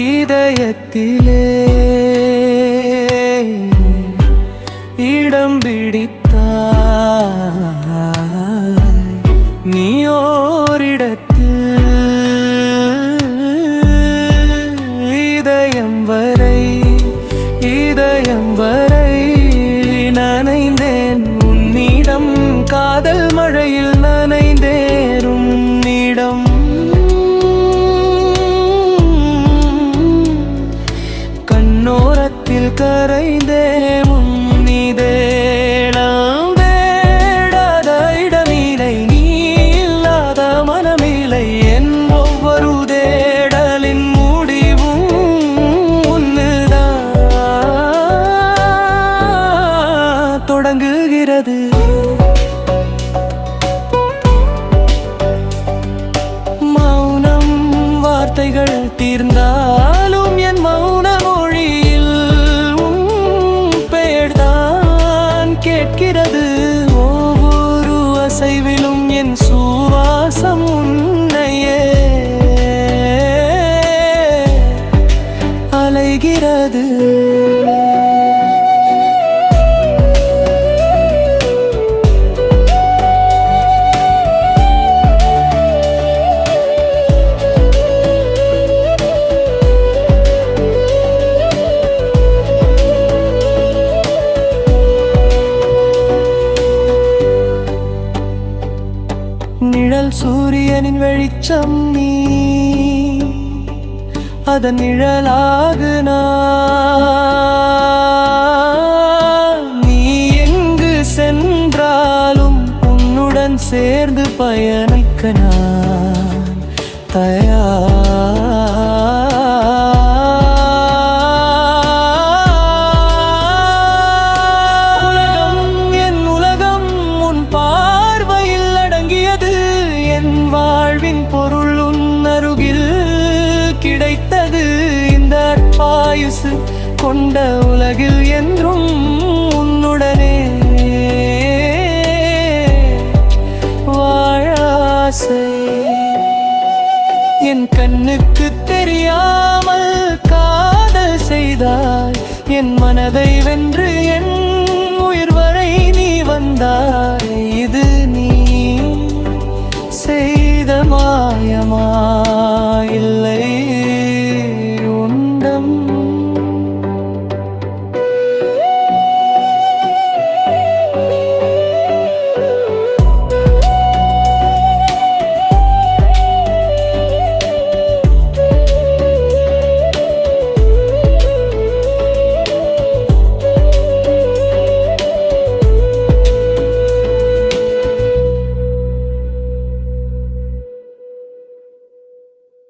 இதயத்திலே இடம் பிடித்தாய் நீ ஓரிடத்தில் இதயம் வரை நனைந்தேன் உன்னிடம் காதல் மழையில் நனைந்தேரும் இடம் கண்ணோரத்தில் கரைந்தே முன்னிதேளம் தேடாத இடமில்லை நீ இல்லாத மனமில்லை என் ஒவ்வொரு தேடலின் முடிவும் ஒன்றுதான் தொடங்குகிறது. மௌனம் வார்த்தைகள் தீர்ந்தாலும் என் மௌன மொழியில் பெயர்தான் கேட்கிறது. ஒவ்வொரு அசைவிலும் என் சுவாசம் உன்னையே அலைகிறது. நிழல் சூரியனின் வெளிச்சம் நீ அதன் நிழலாக நான் நீ எங்கு சென்றாலும் உன்னுடன் சேர்ந்து பயணிக்க நான் தயார். வாழ்வின் பொருள் உன்னருகில் கிடைத்தது. இந்த பாயுசு கொண்ட உலகில் என்றும் உன்னுடனே வாழாசை. என் கண்ணுக்கு தெரியாமல் காதல் செய்தாய் என் மனதை வென்று என் உயிர் வரை நீ வந்தாய்.